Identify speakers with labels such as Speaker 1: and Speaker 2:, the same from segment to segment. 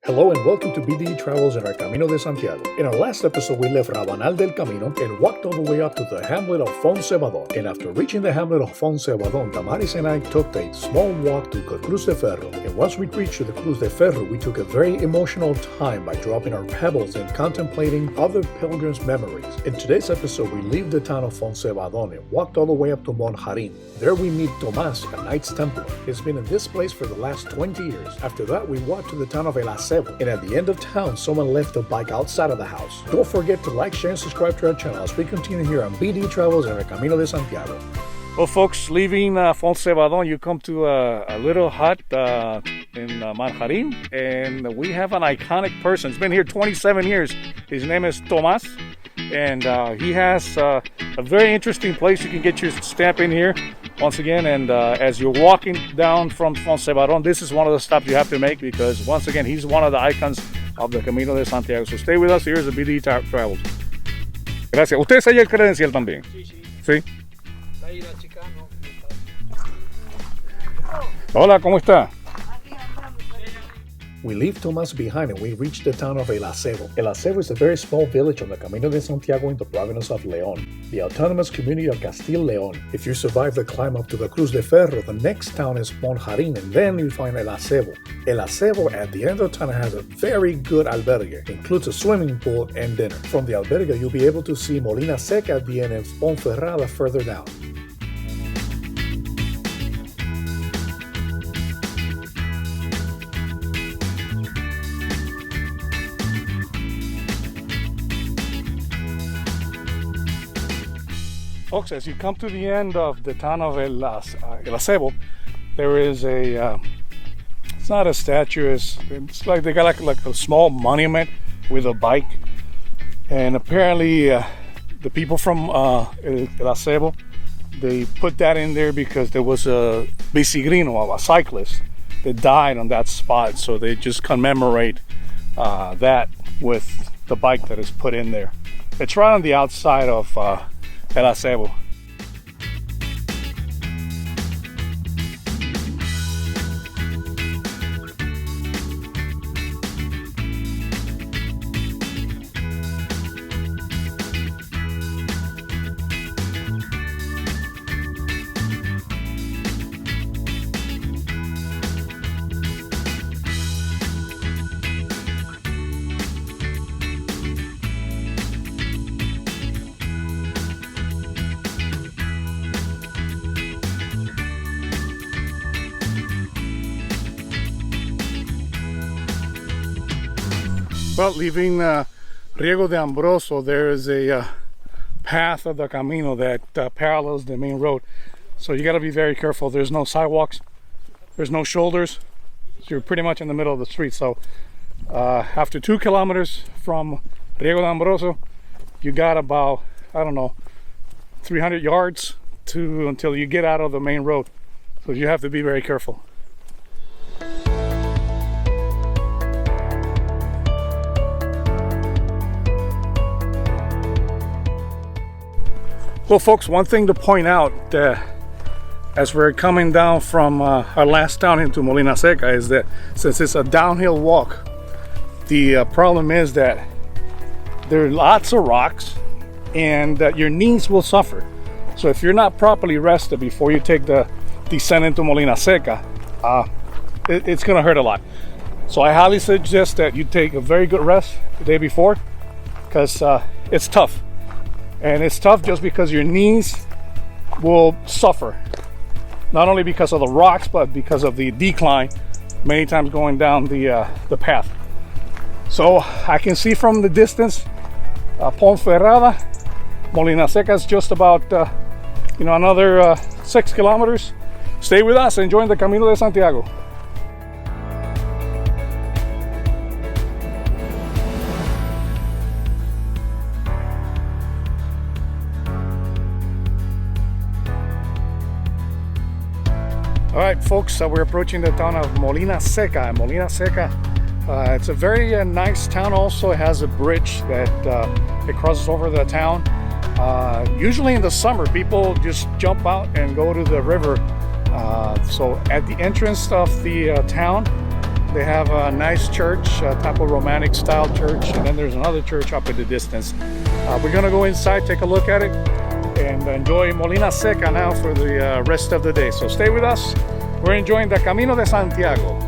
Speaker 1: Hello and welcome to BDE Travels in our Camino de Santiago. In our last episode, we left Rabanal del Camino and walked all the way up to the hamlet of Foncebadon. And after reaching the hamlet of Foncebadon, Amaris and I took a small walk to the Cruz de Ferro. And once we reached the Cruz de Ferro, we took a very emotional time by dropping our pebbles and contemplating other pilgrims' memories. In today's episode, we leave the town of Foncebadon and walked all the way up to Monjarin. There we meet Tomás, a Knights Templar. He's been in this place for the last 20 years. After that, we walked to the town of Acebo. And at the end of town, someone left a bike outside of the house. Don't forget to like, share, and subscribe to our channel as we continue here on BDE Travels and our Camino de Santiago. Well, folks, leaving Foncebadon, you come to a little hut in Monjarin, and we have an iconic person. He's been here 27 years. His name is Tomás, and he has a very interesting place. You can get your stamp in here once again, and as you're walking down from Foncebadon, this is one of the stops you have to make because, once again, he's one of the icons of the Camino de Santiago. So stay with us. Here's the BDE Travels. Gracias. ¿Usted sella el credencial también? Sí. Hola, ¿cómo está? We leave Tomás behind and we reach the town of Acebo. Acebo is a very small village on the Camino de Santiago in the province of León, the autonomous community of Castile León. If you survive the climb up to the Cruz de Ferro, the next town is Monjarin, and then you find Acebo. Acebo at the end of the town has a very good albergue, includes a swimming pool and dinner. From the albergue, you'll be able to see Molinaseca at the end and Ponferrada further down. Folks, as you come to the end of the town of Acebo, there is a, it's not a statue, it's like they got like a small monument with a bike. And apparently the people from Acebo, they put that in there because there was a bicigrino, a cyclist, that died on that spot. So they just commemorate that with the bike that is put in there. It's right on the outside of Acebo. Well, leaving Riego de Ambroso, there is a path of the Camino that parallels the main road. So you got to be very careful. There's no sidewalks, there's no shoulders. So you're pretty much in the middle of the street. So after 2 kilometers from Riego de Ambroso, you got about, I don't know, 300 yards until you get out of the main road. So you have to be very careful. Well, folks, one thing to point out as we're coming down from our last town into Molinaseca is that since it's a downhill walk, the problem is that there are lots of rocks and that your knees will suffer. So if you're not properly rested before you take the descent into Molinaseca, it's going to hurt a lot. So I highly suggest that you take a very good rest the day before because it's tough. And it's tough just because your knees will suffer, not only because of the rocks, but because of the decline, many times going down the path. So I can see from the distance, Ponferrada, Molinaseca is just about, another 6 kilometers. Stay with us, enjoying the Camino de Santiago. All right, folks, we're approaching the town of Molinaseca. It's a very nice town. Also, it has a bridge that it crosses over the town. Usually in the summer, people just jump out and go to the river. So at the entrance of the town, They have a nice church, a type of romantic style church, and then there's another church up in the distance. We're gonna go inside, take a look at it, and enjoy Molinaseca now for the rest of the day. So stay with us. We're enjoying the Camino de Santiago.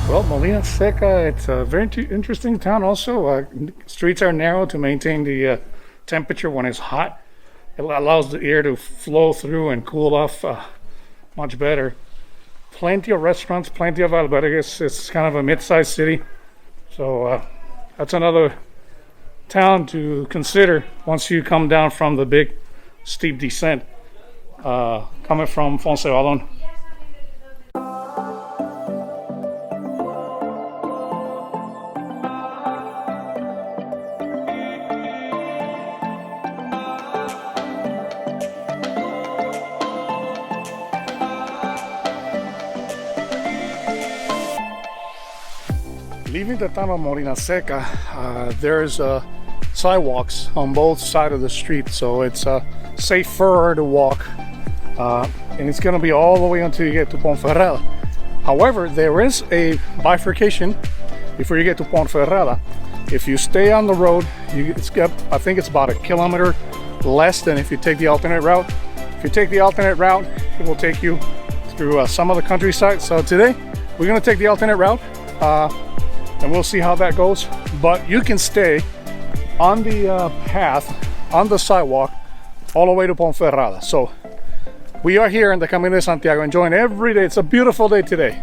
Speaker 1: Well, Molinaseca, it's a very interesting town also. Streets are narrow to maintain the temperature when it's hot. It allows the air to flow through and cool off much better. Plenty of restaurants, plenty of albergues. It's kind of a mid-sized city. So that's another town to consider once you come down from the big steep descent coming from Foncebadon. Leaving the town of Molinaseca, there's sidewalks on both sides of the street, so it's safer to walk, and it's going to be all the way until you get to Ponferrada. However, there is a bifurcation before you get to Ponferrada. If you stay on the road, I think it's about 1 kilometer less than if you take the alternate route. If you take the alternate route, it will take you through some of the countryside. So today, we're going to take the alternate route. And we'll see how that goes. But you can stay on the path, on the sidewalk, all the way to Ponferrada. So we are here in the Camino de Santiago, enjoying every day. It's a beautiful day today.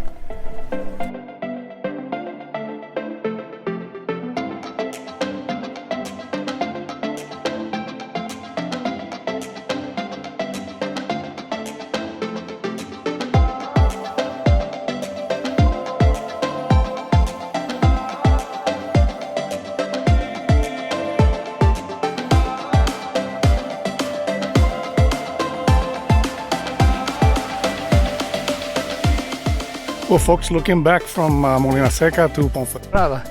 Speaker 1: Well, folks, looking back from Molinaseca to Ponferrada,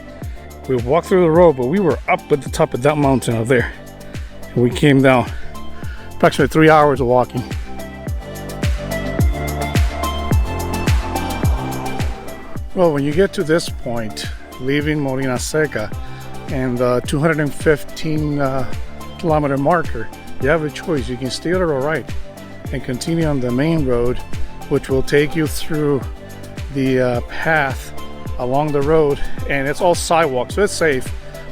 Speaker 1: we walked through the road, but we were up at the top of that mountain up there. And we came down approximately 3 hours of walking. Well, when you get to this point, leaving Molinaseca and the 215 kilometer marker, you have a choice. You can stay to the right and continue on the main road, which will take you through the path along the road, and it's all sidewalk, so it's safe.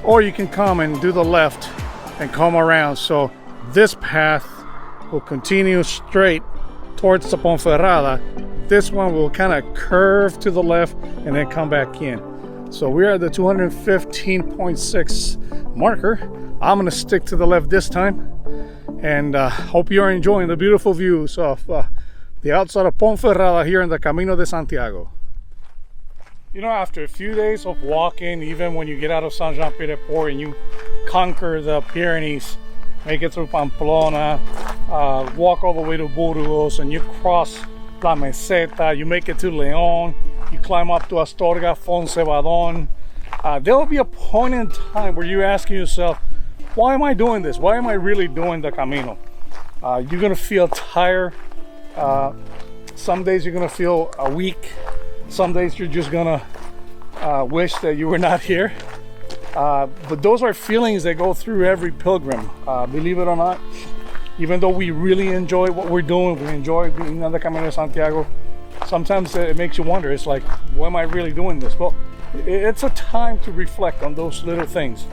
Speaker 1: Or you can come and do the left and come around. So this path will continue straight towards the Ponferrada. This one will kind of curve to the left and then come back in. So we're at the 215.6 marker. I'm gonna stick to the left this time, and hope you're enjoying the beautiful views of the outside of Ponferrada here in the Camino de Santiago. You know, after a few days of walking, even when you get out of Saint-Jean-Pied-de-Port and you conquer the Pyrenees, make it through Pamplona, walk all the way to Burgos, and you cross La Meseta, you make it to León, you climb up to Astorga, Foncebadon, there will be a point in time where you're asking yourself, why am I doing this? Why am I really doing the Camino? You're gonna feel tired. Some days you're gonna feel weak. Some days you're just gonna wish that you were not here. But those are feelings that go through every pilgrim, believe it or not. Even though we really enjoy what we're doing, we enjoy being on the Camino de Santiago, sometimes it makes you wonder, it's like, why am I really doing this? Well, it's a time to reflect on those little things.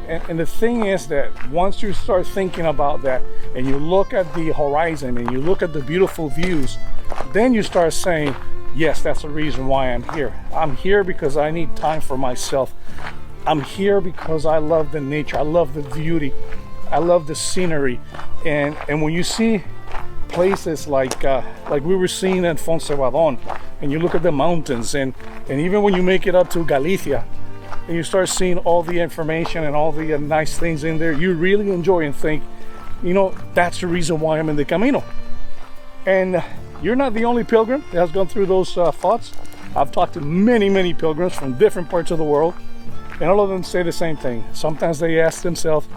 Speaker 2: And the thing is that once you start thinking about that and you look at the horizon and you look at the beautiful views, then you start saying, yes, that's the reason why I'm here. I'm here because I need time for myself. I'm here because I love the nature. I love the beauty. I love the scenery. And when you see places like we were seeing at Fonzebadon, and you look at the mountains, and even when you make it up to Galicia, and you start seeing all the information and all the nice things in there, you really enjoy and think, you know, that's the reason why I'm in the Camino. And you're not the only pilgrim that has gone through those thoughts. I've talked to many pilgrims from different parts of the world, and all of them say the same thing. Sometimes they ask themselves,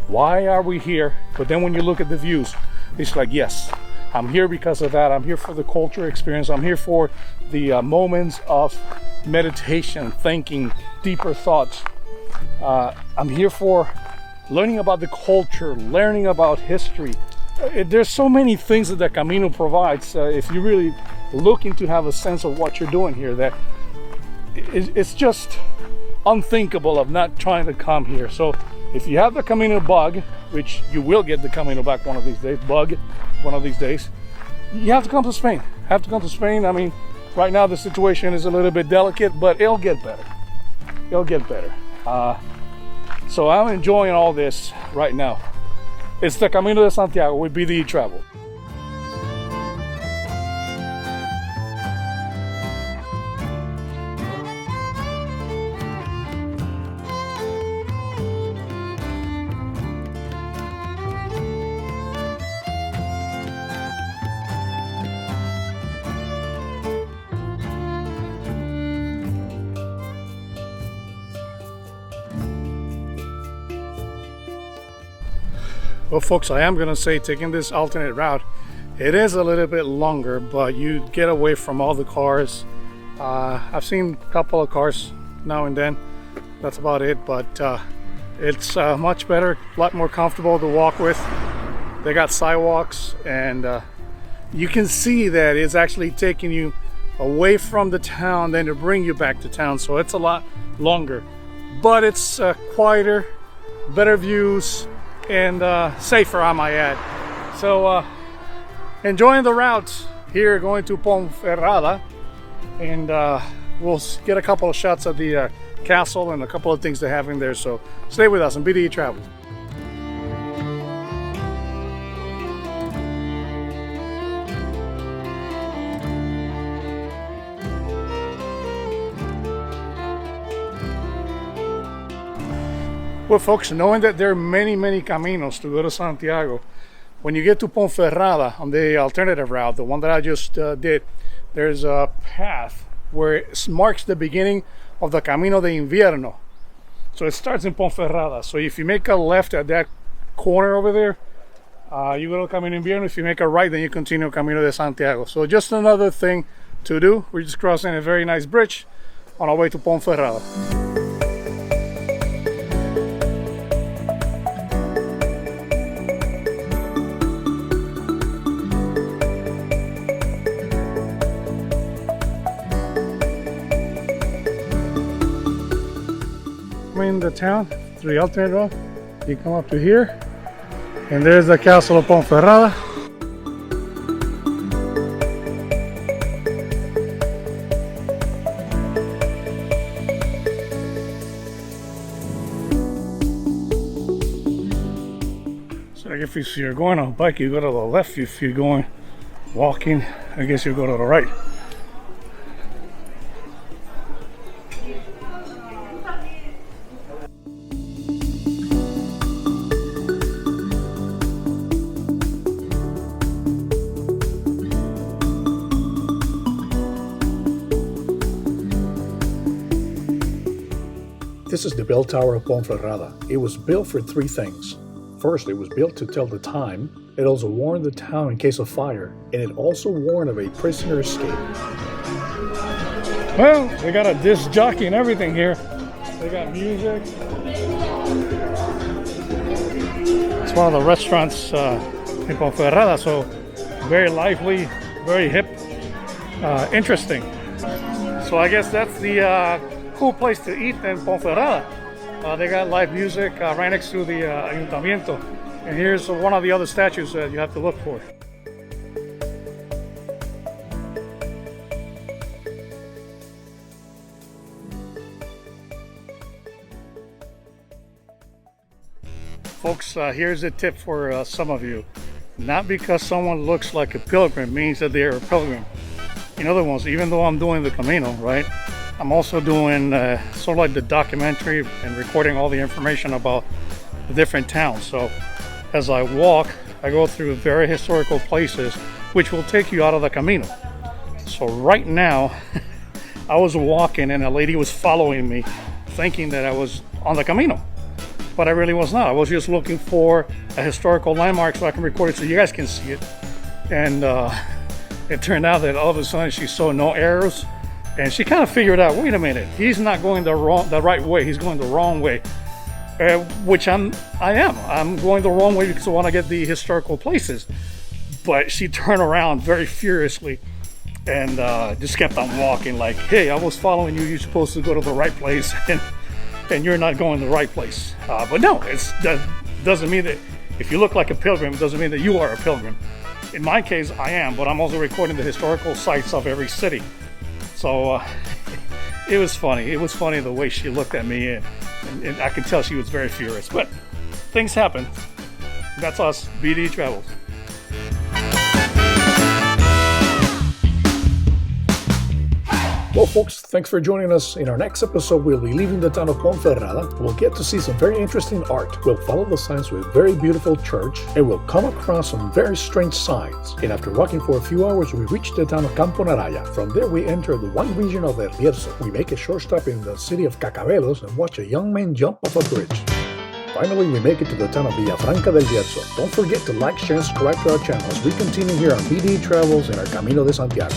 Speaker 2: why are we here? But then when you look at the views, it's like, yes, I'm here because of that. I'm here for the culture experience. I'm here for the moments of meditation, thinking, deeper thoughts. I'm here for learning about the culture, learning about history. There's so many things that the Camino provides. If you're really looking to have a sense of what you're doing here, that it's just unthinkable of not trying to come here. So if you have the Camino bug, which you will get the Camino back one of these days, you have to come to Spain. I mean, right now the situation is a little bit delicate, but it'll get better. So I'm enjoying all this right now. It's the Camino de Santiago with BDE Travels. Well, folks, I am gonna say taking this alternate route, it is a little bit longer, but you get away from all the cars. I've seen a couple of cars now and then. That's about it, but it's much better, a lot more comfortable to walk with. They got sidewalks, and you can see that it's actually taking you away from the town than to bring you back to town. So it's a lot longer, but it's quieter, better views, and safer, I might add. So enjoying the route here, going to Ponferrada, and we'll get a couple of shots of the castle and a couple of things they have in there. So stay with us on BDE Travels. Well, folks, knowing that there are many caminos to go to Santiago, when you get to Ponferrada on the alternative route, the one that I just did, there's a path where it marks the beginning of the Camino de Invierno. So it starts in Ponferrada. So if you make a left at that corner over there, you go to Camino de Invierno. If you make a right, then you continue Camino de Santiago. So just another thing to do. We're just crossing a very nice bridge on our way to Ponferrada. In the town through the alternate road, you come up to here, and there's the castle of Pomferrada. So if you're going on a bike, you go to the left. If you're going walking, I guess you go to the right.
Speaker 1: This is the bell tower of Ponferrada. It was built for three things. First, it was built to tell the time. It also warned the town in case of fire, and it also warned of a prisoner escape.
Speaker 2: Well, they got a disc jockey and everything here. They got music. It's one of the restaurants in Ponferrada, so very lively, very hip, interesting. So I guess that's the cool place to eat in Ponferrada. They got live music right next to the Ayuntamiento. And here's one of the other statues that you have to look for. Folks, here's a tip for some of you. Not because someone looks like a pilgrim means that they're a pilgrim. In other words, even though I'm doing the Camino, right, I'm also doing sort of like the documentary and recording all the information about the different towns. So as I walk, I go through very historical places which will take you out of the Camino. So right now, I was walking and a lady was following me thinking that I was on the Camino. But I really was not. I was just looking for a historical landmark so I can record it so you guys can see it. And it turned out that all of a sudden she saw no arrows, and she kind of figured out, wait a minute, he's not going the right way. He's going the wrong way, which I am. I'm going the wrong way because I want to get the historical places. But she turned around very furiously and just kept on walking like, hey, I was following you. You're supposed to go to the right place. And you're not going the right place. But no, that doesn't mean that if you look like a pilgrim, it doesn't mean that you are a pilgrim. In my case, I am, but I'm also recording the historical sites of every city. So it was funny. It was funny the way she looked at me, and I could tell she was very furious. But things happen. That's us, BDE Travels.
Speaker 1: Well, folks, thanks for joining us. In our next episode, we'll be leaving the town of Ponferrada. We'll get to see some very interesting art. We'll follow the signs to a very beautiful church, and we'll come across some very strange signs. And after walking for a few hours, we reach the town of Campo Naraya. From there, we enter the wine region of El Bierzo. We make a short stop in the city of Cacabelos and watch a young man jump off a bridge. Finally, we make it to the town of Villafranca del Bierzo. Don't forget to like, share, and subscribe to our channel as we continue here on BDE Travels in our Camino de Santiago.